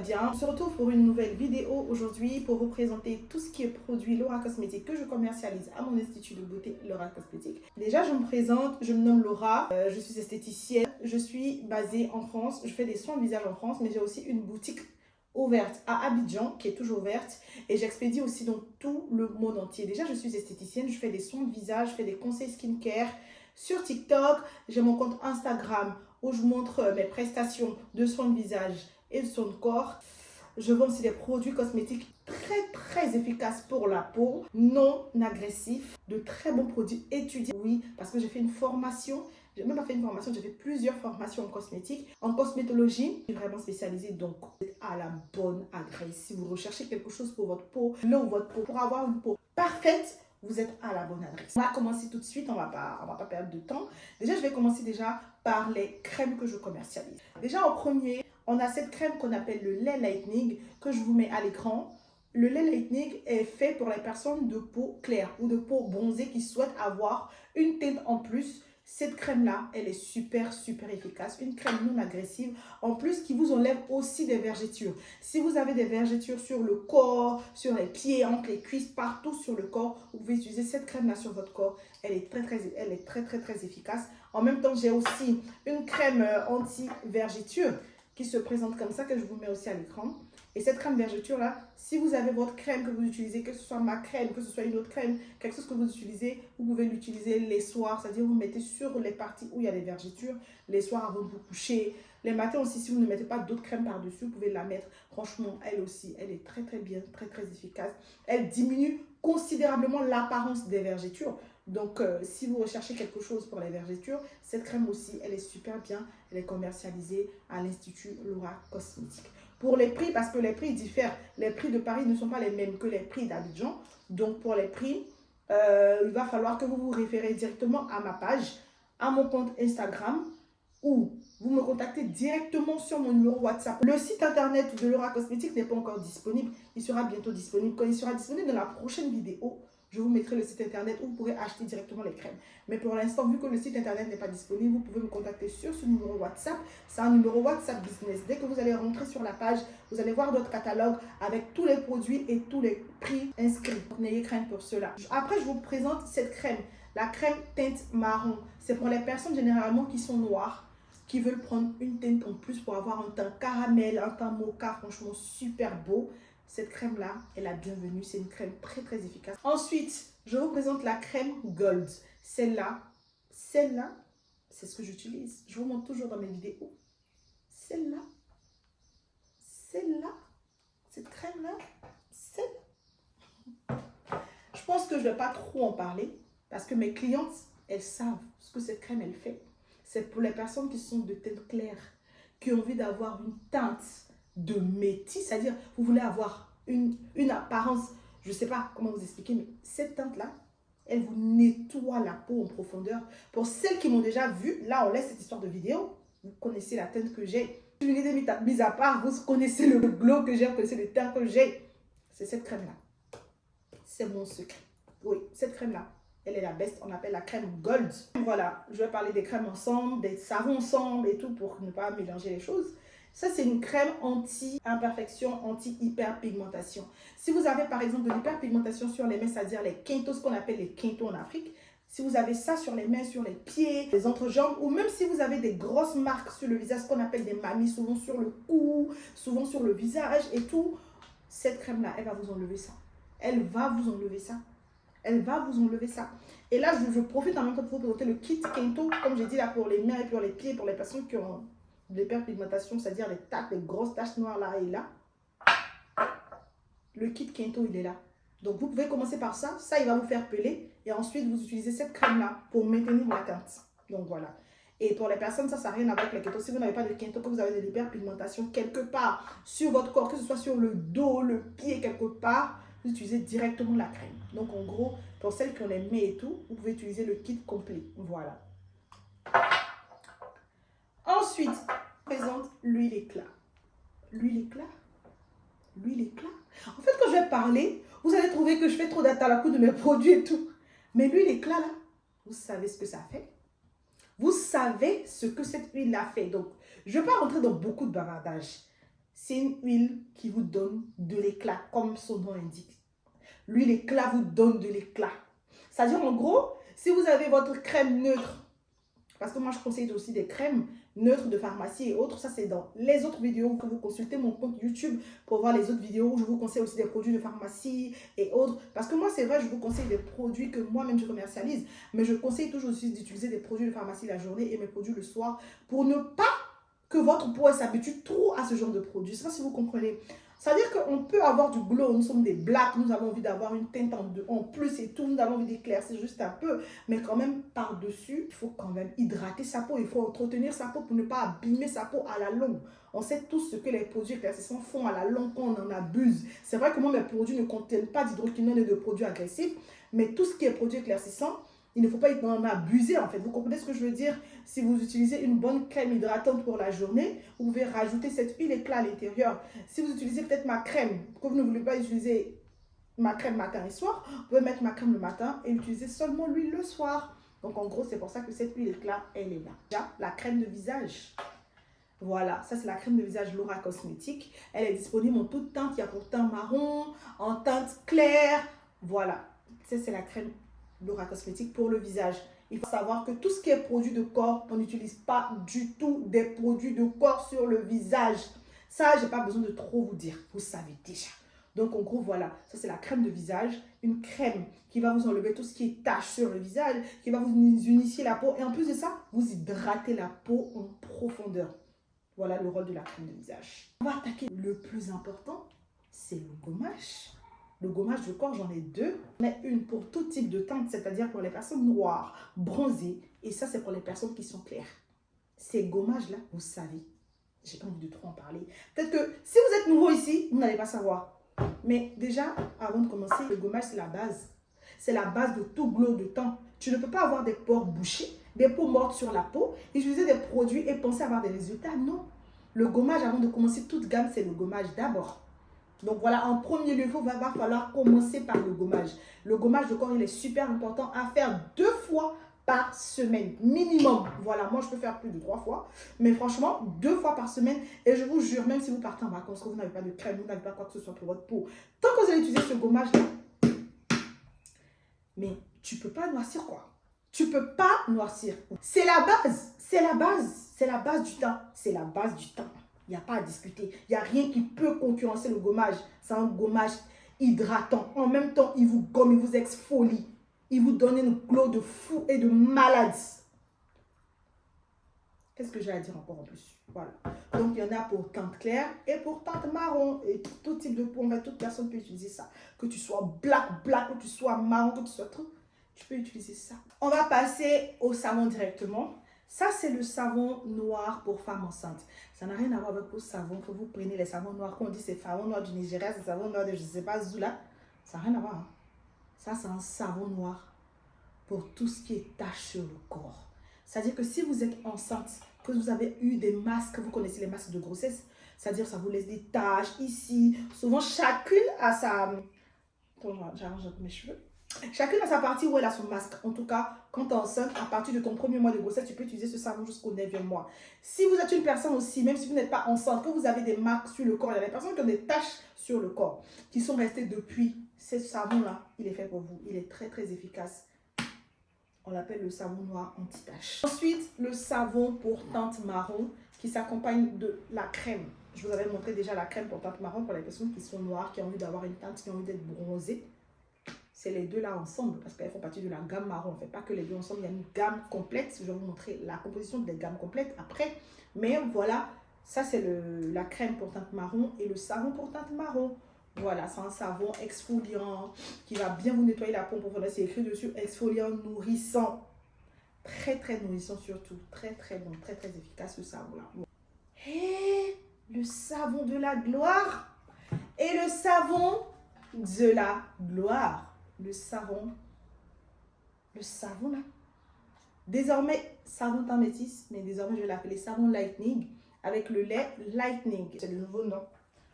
bien. On se retrouve pour une nouvelle vidéo aujourd'hui pour vous présenter tout ce qui est produit Laura Cosmétique que je commercialise à mon institut de beauté Laura Cosmétique. Déjà, je me présente, je me nomme Laura, je suis esthéticienne, je suis basée en France, je fais des soins de visage en France, mais j'ai aussi une boutique ouverte à Abidjan, qui est toujours ouverte, et j'expédie aussi dans tout le monde entier. Déjà, je suis esthéticienne, je fais des soins de visage, je fais des conseils skincare sur TikTok, j'ai mon compte Instagram où je montre mes prestations de soins de visage et de soins de corps. Je vends aussi des produits cosmétiques très efficaces pour la peau, non agressifs, de très bons produits étudiés. Oui, parce que j'ai fait une formation. J'ai même pas fait une formation, j'ai fait plusieurs formations en cosmétique, en cosmétologie. Je suis vraiment spécialisée, donc vous êtes à la bonne adresse. Si vous recherchez quelque chose pour votre peau, pour avoir une peau parfaite, vous êtes à la bonne adresse. On va commencer tout de suite, on va pas perdre de temps. Déjà, je vais commencer déjà par les crèmes que je commercialise. Déjà, en premier, on a cette crème qu'on appelle le lait lightening que je vous mets à l'écran. Le lait lightening est fait pour les personnes de peau claire ou de peau bronzée qui souhaitent avoir une teinte en plus. Cette crème-là, elle est super efficace. Une crème non agressive. En plus, qui vous enlève aussi des vergetures. Si vous avez des vergetures sur le corps, sur les pieds, entre les cuisses, partout sur le corps, vous pouvez utiliser cette crème-là sur votre corps. Elle est très efficace. En même temps, j'ai aussi une crème anti-vergeture qui se présente comme ça, que je vous mets aussi à l'écran. Et cette crème vergeture là, si vous avez votre crème que vous utilisez, que ce soit ma crème, que ce soit une autre crème, quelque chose que vous utilisez, vous pouvez l'utiliser les soirs, c'est-à-dire vous mettez sur les parties où il y a des vergetures, les soirs avant de vous coucher. Les matins aussi, si vous ne mettez pas d'autres crèmes par-dessus, vous pouvez la mettre. Franchement, elle aussi, elle est très bien, très efficace. Elle diminue considérablement l'apparence des vergetures. Donc, si vous recherchez quelque chose pour les vergetures, cette crème aussi, elle est super bien. Elle est commercialisée à l'Institut Laura Cosmétique. Pour les prix, parce que les prix diffèrent. Les prix de Paris ne sont pas les mêmes que les prix d'Abidjan. Donc, pour les prix, il va falloir que vous vous référez directement à ma page, à mon compte Instagram, ou vous me contactez directement sur mon numéro WhatsApp. Le site internet de Laura Cosmétique n'est pas encore disponible. Il sera bientôt disponible. Quand il sera disponible dans la prochaine vidéo, je vous mettrai le site internet où vous pourrez acheter directement les crèmes. Mais pour l'instant, vu que le site internet n'est pas disponible, vous pouvez me contacter sur ce numéro WhatsApp. C'est un numéro WhatsApp Business. Dès que vous allez rentrer sur la page, vous allez voir notre catalogue avec tous les produits et tous les prix inscrits. N'ayez crainte pour cela. Après, je vous présente cette crème. La crème teinte marron. C'est pour les personnes généralement qui sont noires, qui veulent prendre une teinte en plus pour avoir un teint caramel, un teint mocha, franchement super beau. Cette crème-là est la bienvenue. C'est une crème très efficace. Ensuite, je vous présente la crème Gold. Celle-là, c'est ce que j'utilise. Je vous montre toujours dans mes vidéos. Celle-là, cette crème-là, je pense que je ne vais pas trop en parler parce que mes clientes, elles savent ce que cette crème, elle fait. C'est pour les personnes qui sont de teinte claire, qui ont envie d'avoir une teinte de métis, c'est-à-dire vous voulez avoir une apparence, je ne sais pas comment vous expliquer, mais cette teinte-là, elle vous nettoie la peau en profondeur. Pour celles qui m'ont déjà vu, là on laisse cette histoire de vidéo, vous connaissez la teinte que j'ai. L'unité mise à part, vous connaissez le glow que j'ai, vous connaissez le teint que j'ai. C'est cette crème-là. C'est mon secret. Oui, cette crème-là, elle est la best, on appelle la crème Gold. Voilà, je vais parler des crèmes ensemble, des savons ensemble et tout pour ne pas mélanger les choses. Ça, c'est une crème anti-imperfection, anti-hyperpigmentation. Si vous avez par exemple de l'hyperpigmentation sur les mains, c'est-à-dire les quintos, ce qu'on appelle les quintos en Afrique, si vous avez ça sur les mains, sur les pieds, les entrejambes, ou même si vous avez des grosses marques sur le visage, ce qu'on appelle des mamies, souvent sur le cou, souvent sur le visage et tout, cette crème-là, elle va vous enlever ça. Elle va vous enlever ça. Elle va vous enlever ça. Et là, je profite en même temps pour vous présenter le kit Kento, comme j'ai dit là, pour les mains et pour les pieds, pour les personnes qui ont de l'hyperpigmentation, c'est-à-dire les grosses taches noires là et là. Le kit Kento, il est là. Donc, vous pouvez commencer par ça. Ça, il va vous faire peler. Et ensuite, vous utilisez cette crème-là pour maintenir la teinte. Donc, voilà. Et pour les personnes, ça n'a rien à voir avec le Kento. Si vous n'avez pas de Kento, que vous avez de l'hyperpigmentation quelque part sur votre corps, que ce soit sur le dos, le pied, quelque part, vous utilisez directement la crème. Donc, en gros, pour celles qui ont les mains et tout, vous pouvez utiliser le kit complet. Voilà. Ensuite, je présente l'huile éclat. L'huile éclat. L'huile éclat. En fait, quand je vais parler, vous allez trouver que je fais trop d'atalakou de mes produits et tout. Mais l'huile éclat, là, vous savez ce que ça fait. Vous savez ce que cette huile-là fait. Donc, je ne vais pas rentrer dans beaucoup de bavardage. c'est une huile qui vous donne de l'éclat, comme son nom indique. L'huile éclat vous donne de l'éclat. C'est-à-dire, en gros, si vous avez votre crème neutre, parce que moi, je conseille aussi des crèmes neutres de pharmacie et autres. Ça, c'est dans les autres vidéos que vous consultez mon compte YouTube pour voir les autres vidéos où je vous conseille aussi des produits de pharmacie et autres. Parce que moi, c'est vrai, je vous conseille des produits que moi-même, je commercialise. Mais je conseille toujours aussi d'utiliser des produits de pharmacie la journée et mes produits le soir pour ne pas que votre peau s'habitue trop à ce genre de produits. Je ne sais pas si vous comprenez. C'est-à-dire qu'on peut avoir du glow, nous sommes des blacks, nous avons envie d'avoir une teinte en plus et tout, nous avons envie d'éclaircir juste un peu, mais quand même par-dessus, il faut quand même hydrater sa peau, il faut entretenir sa peau pour ne pas abîmer sa peau à la longue. On sait tous ce que les produits éclaircissants font à la longue quand on en abuse. C'est vrai que moi, mes produits ne contiennent pas d'hydroquinone et de produits agressifs, mais tout ce qui est produit éclaircissant, il ne faut pas en abuser en fait. Vous comprenez ce que je veux dire? Si vous utilisez une bonne crème hydratante pour la journée, vous pouvez rajouter cette huile éclat à l'intérieur. Si vous utilisez peut-être ma crème, que vous ne voulez pas utiliser ma crème matin et soir, vous pouvez mettre ma crème le matin et utiliser seulement l'huile le soir. Donc en gros, c'est pour ça que cette huile éclat, elle est là. Déjà, la crème de visage. Voilà, ça c'est la crème de visage Laura Cosmétique. Elle est disponible en toute teinte. Il y a pour teint marron, en teinte claire. Voilà, ça c'est la crème Laura Cosmétique pour le visage. Il faut savoir que tout ce qui est produit de corps, on n'utilise pas du tout des produits de corps sur le visage. Ça, je n'ai pas besoin de trop vous dire. Vous savez déjà. Donc, en gros, voilà. Ça, c'est la crème de visage. Une crème qui va vous enlever tout ce qui est taches sur le visage, qui va vous unifier la peau. Et en plus de ça, vous hydratez la peau en profondeur. Voilà le rôle de la crème de visage. On va attaquer le plus important, c'est le gommage. Le gommage de corps, j'en ai deux. J'en ai une pour tout type de teinte, c'est-à-dire pour les personnes noires, bronzées. Et ça, c'est pour les personnes qui sont claires. Ces gommages-là, vous savez, j'ai pas envie de trop en parler. Peut-être que si vous êtes nouveau ici, vous n'allez pas savoir. Mais déjà, avant de commencer, le gommage, c'est la base. C'est la base de tout glow de teint. Tu ne peux pas avoir des pores bouchés, des peaux mortes sur la peau, utiliser des produits et penser avoir des résultats. Non. Le gommage, avant de commencer toute gamme, c'est le gommage d'abord. Donc voilà, en premier lieu, il va falloir commencer par le gommage. Le gommage de corps, il est super important à faire 2 fois par semaine, minimum. Voilà, moi je peux faire plus de 3 fois, mais franchement, 2 fois par semaine. Et je vous jure, même si vous partez en vacances, que vous n'avez pas de crème, vous n'avez pas quoi que ce soit pour votre peau, tant que vous allez utiliser ce gommage-là, mais tu peux pas noircir quoi. Tu peux pas noircir. C'est la base, c'est la base, c'est la base du teint, c'est la base du teint. Il n'y a pas à discuter. Il n'y a rien qui peut concurrencer le gommage. C'est un gommage hydratant. En même temps, il vous gomme, il vous exfolie. Il vous donne une glow de fou et de malade. Qu'est-ce que j'ai à dire encore en plus? Voilà. Donc, il y en a pour teinte claire et pour teinte marron. Et tout type de peau, toute personne peut utiliser ça. Que tu sois black, que tu sois marron, que tu sois truc, tu peux utiliser ça. On va passer au savon directement. Ça, c'est le savon noir pour femmes enceintes. Ça n'a rien à voir avec vos savons que vous prenez, les savons noirs, qu'on dit c'est savon noir du Nigeria, c'est savon noir de je ne sais pas, Zula. Ça n'a rien à voir. Hein. Ça, c'est un savon noir pour tout ce qui est tache sur le corps. C'est-à-dire que si vous êtes enceinte, que vous avez eu des masques, vous connaissez les masques de grossesse, c'est-à-dire ça vous laisse des taches ici. Souvent, chacune a sa... Attends, j'arrange un peu mes cheveux. Chacune a sa partie où elle a son masque. En tout cas, quand tu es enceinte, à partir de ton premier mois de grossesse, tu peux utiliser ce savon jusqu'au 9e mois. Si vous êtes une personne aussi, même si vous n'êtes pas enceinte, que vous avez des marques sur le corps, il y a des personnes qui ont des taches sur le corps, qui sont restées depuis, ce savon-là, il est fait pour vous. Il est très très efficace. On l'appelle le savon noir anti-tache. Ensuite, le savon pour teinte marron qui s'accompagne de la crème. Je vous avais montré déjà la crème pour teinte marron pour les personnes qui sont noires, qui ont envie d'avoir une teinte, qui ont envie d'être bronzées. C'est les deux là ensemble parce qu'elles font partie de la gamme marron. On ne fait pas que les deux ensemble, il y a une gamme complète. Je vais vous montrer la composition des gammes complètes après. Mais voilà, ça c'est la crème pour teinte marron et le savon pour teinte marron. Voilà, c'est un savon exfoliant qui va bien vous nettoyer la peau. Pour faire, c'est écrit dessus, exfoliant, nourrissant. Très très nourrissant surtout. Très très bon, très très efficace ce savon là. Et le savon de la gloire et le savon de la gloire. Le savon là. Désormais, savon teint métis, mais désormais je vais l'appeler savon lightning avec le lait lightning. C'est le nouveau nom.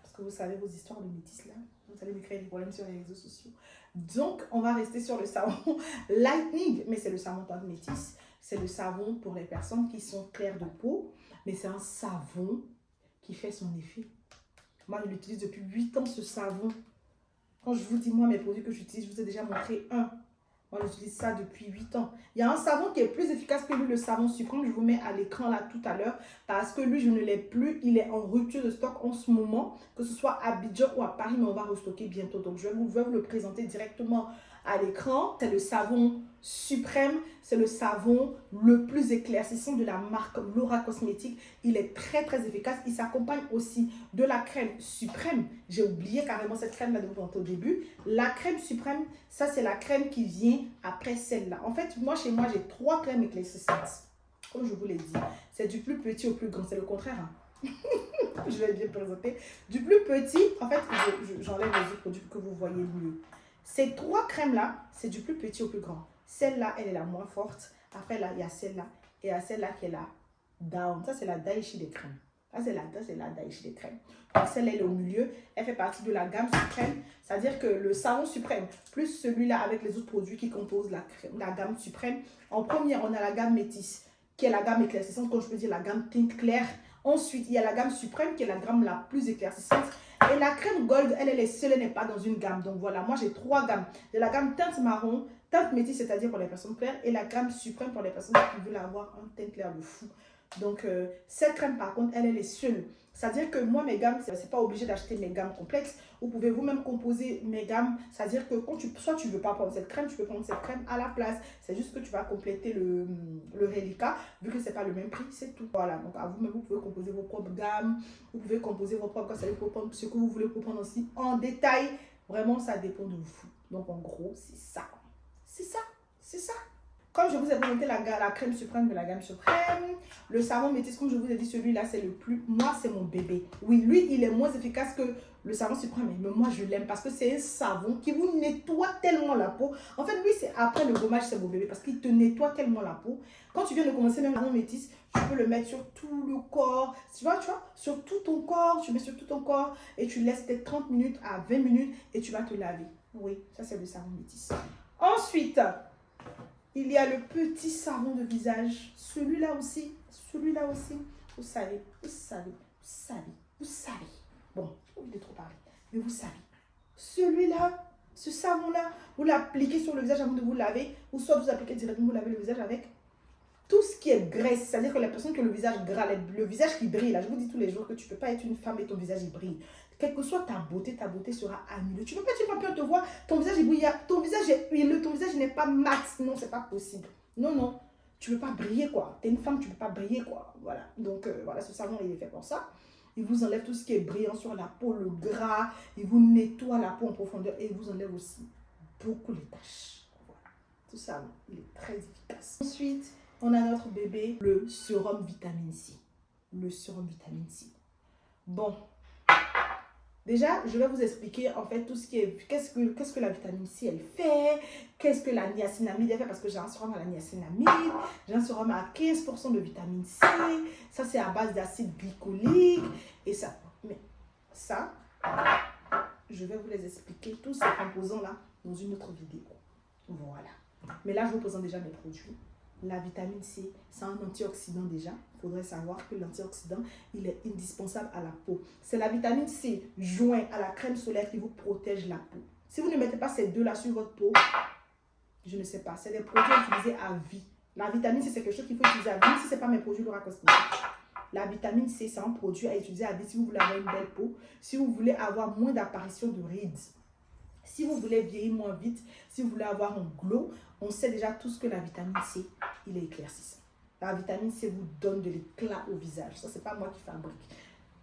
Parce que vous savez vos histoires de métis là. Vous allez me créer des problèmes sur les réseaux sociaux. Donc, on va rester sur le savon lightning, mais c'est le savon teint métis. C'est le savon pour les personnes qui sont claires de peau, mais c'est un savon qui fait son effet. Moi, je l'utilise depuis 8 ans, ce savon. Quand je vous dis, moi, mes produits que j'utilise, je vous ai déjà montré un. Moi, j'utilise ça depuis 8 ans. Il y a un savon qui est plus efficace que lui, le savon suprême. Je vous mets à l'écran là tout à l'heure. Parce que lui, je ne l'ai plus. Il est en rupture de stock en ce moment. Que ce soit à Abidjan ou à Paris, mais on va restocker bientôt. Donc, je vais vous le présenter directement à l'écran. C'est le savon suprême. C'est le savon le plus éclaircissant de la marque Laura Cosmétiques. Il est très, très efficace. Il s'accompagne aussi de la crème suprême. J'ai oublié carrément cette crème-là de vous montrer au début. La crème suprême, ça, c'est la crème qui vient après celle-là. En fait, moi, chez moi, j'ai 3 crèmes éclaircissantes. Comme je vous l'ai dit, c'est du plus petit au plus grand. C'est le contraire, hein. Je vais bien présenter. Du plus petit, en fait, j'enlève les autres produits pour que vous voyez mieux. Ces 3 crèmes-là, c'est du plus petit au plus grand. Celle-là, elle est la moins forte. Après, là, il y a celle-là. Et il y a celle-là qui est la down. Ça, c'est la Daichi des crèmes. Ça, c'est la Daichi des crèmes. Donc, celle-là, elle est au milieu. Elle fait partie de la gamme suprême. C'est-à-dire que le savon suprême, plus celui-là avec les autres produits qui composent la gamme suprême. En première, on a la gamme métisse, qui est la gamme éclaircissante, comme je peux dire, la gamme teinte claire. Ensuite, il y a la gamme suprême, qui est la gamme la plus éclaircissante. Et la crème gold, elle est seule, elle n'est pas dans une gamme. Donc voilà, moi j'ai 3 gammes. J'ai la gamme teinte marron, teinte métisse, c'est-à-dire pour les personnes claires, et la gamme suprême pour les personnes qui veulent avoir un teint clair de fou. Donc cette crème par contre, elle est seule. C'est-à-dire que moi, mes gammes, c'est pas obligé d'acheter mes gammes complexes. Vous pouvez vous-même composer mes gammes. C'est-à-dire que quand soit tu veux pas prendre cette crème, tu peux prendre cette crème à la place. C'est juste que tu vas compléter le reliquat, vu que c'est pas le même prix, c'est tout. Voilà, donc à vous-même, vous pouvez composer vos propres gammes. Vous pouvez composer vos propres, ça pour prendre ce que vous voulez pour prendre aussi en détail. Vraiment, ça dépend de vous. Donc en gros, c'est ça. C'est ça. C'est ça. Comme je vous ai présenté la crème suprême de la gamme suprême, le savon métis, comme je vous ai dit, celui-là, c'est le plus... Moi, c'est mon bébé. Oui, lui, il est moins efficace que le savon suprême, mais moi, je l'aime parce que c'est un savon qui vous nettoie tellement la peau. En fait, lui, c'est après le gommage, c'est mon bébé parce qu'il te nettoie tellement la peau. Quand tu viens de commencer même le savon métis, tu peux le mettre sur tout le corps. Tu vois, sur tout ton corps, tu mets sur tout ton corps et tu laisses peut-être 30 minutes à 20 minutes et tu vas te laver. Oui, ça, c'est le savon métis. Ensuite... il y a le petit savon de visage. Celui-là aussi. Vous savez. Bon, j'ai oublié de trop parler. Mais vous savez. Celui-là, ce savon-là, vous l'appliquez sur le visage avant de vous laver. Ou soit vous appliquez directement, vous lavez le visage avec tout ce qui est graisse. C'est-à-dire que les personnes qui ont le visage gras, le visage qui brille, là, je vous dis tous les jours que tu ne peux pas être une femme et ton visage il brille. Quelle que soit ta beauté sera annulée. Tu ne peux pas être une femme, te voir, ton visage est brillant, ton visage est huileux, ton visage n'est pas mat. Non, c'est pas possible. Non. Tu ne peux pas briller, quoi. Tu es une femme, tu ne peux pas briller, quoi. Voilà. Donc, voilà, ce savon, il est fait pour ça. Il vous enlève tout ce qui est brillant sur la peau, le gras. Il vous nettoie la peau en profondeur et il vous enlève aussi beaucoup les taches. Voilà. Tout ça, il est très efficace. Ensuite, on a notre bébé, le sérum vitamine C. Le sérum vitamine C. Bon. Déjà, je vais vous expliquer en fait tout ce qui est, qu'est-ce que la vitamine C elle fait, qu'est-ce que la niacinamide elle fait, parce que j'ai un sérum à la niacinamide, j'ai un sérum à 15% de vitamine C, ça c'est à base d'acide glycolique, et ça, mais ça, je vais vous les expliquer, tous ces composants-là, dans une autre vidéo. Voilà. Mais là, je vous présente déjà mes produits. La vitamine C, c'est un antioxydant déjà. Il faudrait savoir que l'antioxydant, il est indispensable à la peau. C'est la vitamine C joint à la crème solaire qui vous protège la peau. Si vous ne mettez pas ces deux-là sur votre peau, je ne sais pas. C'est des produits utilisés à vie. La vitamine C, c'est quelque chose qu'il faut utiliser à vie, même si ce n'est pas mes produits Laura Cosmétiques. La vitamine C, c'est un produit à utiliser à vie si vous voulez avoir une belle peau, si vous voulez avoir moins d'apparition de rides. Si vous voulez vieillir moins vite, si vous voulez avoir un glow, on sait déjà tous que la vitamine C, il est éclaircissant. La vitamine C vous donne de l'éclat au visage. Ça, c'est pas moi qui fabrique.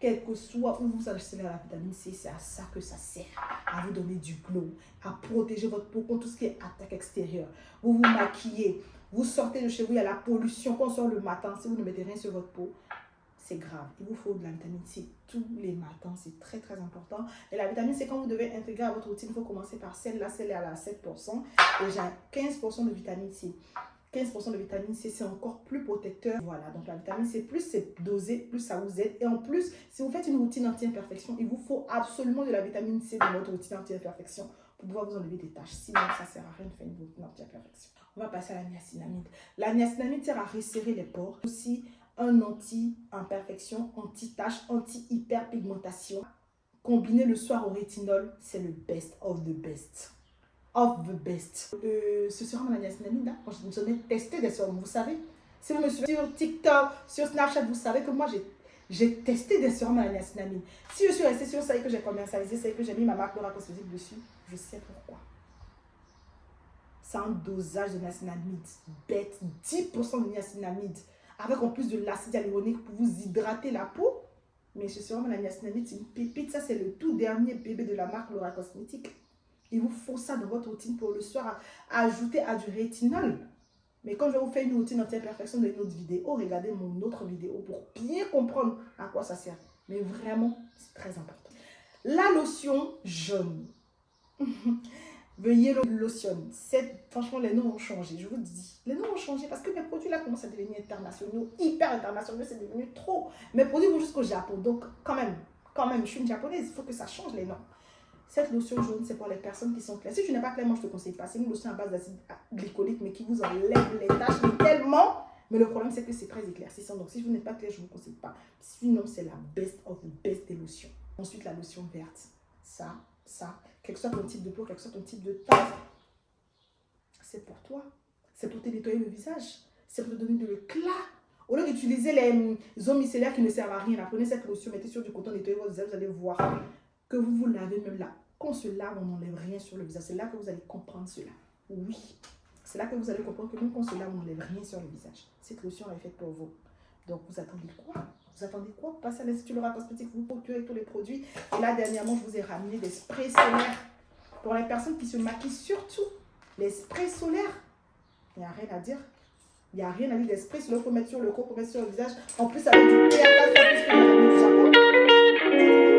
Quel que soit où vous achetez la vitamine C, c'est à ça que ça sert. À vous donner du glow, à protéger votre peau contre tout ce qui est attaque extérieure. Vous vous maquillez, vous sortez de chez vous, il y a la pollution. Quand on sort le matin, si vous ne mettez rien sur votre peau, c'est grave. Il vous faut de la vitamine C tous les matins. C'est très, très important. Et la vitamine C, quand vous devez intégrer à votre routine, il faut commencer par celle-là. Celle-là, elle est à 7%. Et j'ai 15% de vitamine C. 15% de vitamine C, c'est encore plus protecteur. Voilà, donc la vitamine C, plus c'est dosé, plus ça vous aide. Et en plus, si vous faites une routine anti-imperfection, il vous faut absolument de la vitamine C dans votre routine anti-imperfection pour pouvoir vous enlever des taches. Sinon, ça ne sert à rien de faire une routine anti-imperfection. On va passer à la niacinamide. La niacinamide sert à resserrer les pores. Aussi, un anti-imperfection, anti-tache, anti-hyperpigmentation. combiné le soir au rétinol, c'est le best of the best. Of the best. Ce sérum à la niacinamide, là, moi, j'en ai testé des sérums, vous savez. Si vous me suivez sur TikTok, sur Snapchat, vous savez que moi, j'ai testé des sérums à la niacinamide. Si je suis restée sur ça et que j'ai commercialisé, c'est que j'ai mis ma marque Laura Cosmétique dessus, je sais pourquoi. C'est un dosage de niacinamide bête, 10% de niacinamide, avec en plus de l'acide hyaluronique pour vous hydrater la peau. Mais ce sérum à la niacinamide, c'est une pépite. Ça, c'est le tout dernier bébé de la marque Laura Cosmétique. Il vous faut ça dans votre routine pour le soir, à ajouter à du rétinol. Mais quand je vais vous faire une routine anti-imperfection dans une autre vidéo, regardez mon autre vidéo pour bien comprendre à quoi ça sert. Mais vraiment, c'est très important. La lotion jaune. Veuillez lotion. Franchement, les noms ont changé, je vous dis. Les noms ont changé parce que mes produits là commencent à devenir internationaux, hyper internationaux, c'est devenu trop. Mes produits vont jusqu'au Japon, donc quand même, je suis une japonaise, il faut que ça change les noms. Cette lotion jaune, c'est pour les personnes qui sont claires. Si tu n'es pas claire, moi je te conseille pas. C'est une lotion à base d'acide glycolique, mais qui vous enlève les taches, mais tellement. Mais le problème, c'est que c'est très éclaircissant. Donc si vous n'êtes pas clair, je ne vous conseille pas. Sinon, c'est la best of the best des lotions. Ensuite, la lotion verte. Ça, quel que soit ton type de peau, quel que soit ton type de taille, c'est pour toi. C'est pour te nettoyer le visage. C'est pour te donner de l'éclat. Au lieu d'utiliser les eaux micellaires qui ne servent à rien, prenez cette lotion, mettez sur du coton, nettoyez votre visage, vous allez voir que vous vous lavez même là. Quand on se lave, on n'enlève rien sur le visage. C'est là que vous allez comprendre cela. Oui, c'est là que vous allez comprendre que même quand on se lave, on n'enlève rien sur le visage. Cette lotion est faite pour vous. Donc, vous attendez quoi? Vous attendez quoi? Passez à l'Institut Laura Cosmétique, vous procurez tous les produits. Et là, dernièrement, je vous ai ramené des sprays solaires. Pour les personnes qui se maquillent, surtout, les sprays solaires. Il n'y a rien à dire. Il n'y a rien à dire des sprays solaires. Il faut mettre sur le corps, il faut mettre sur le visage. En plus, avec du PA4, en plus, que du Japon.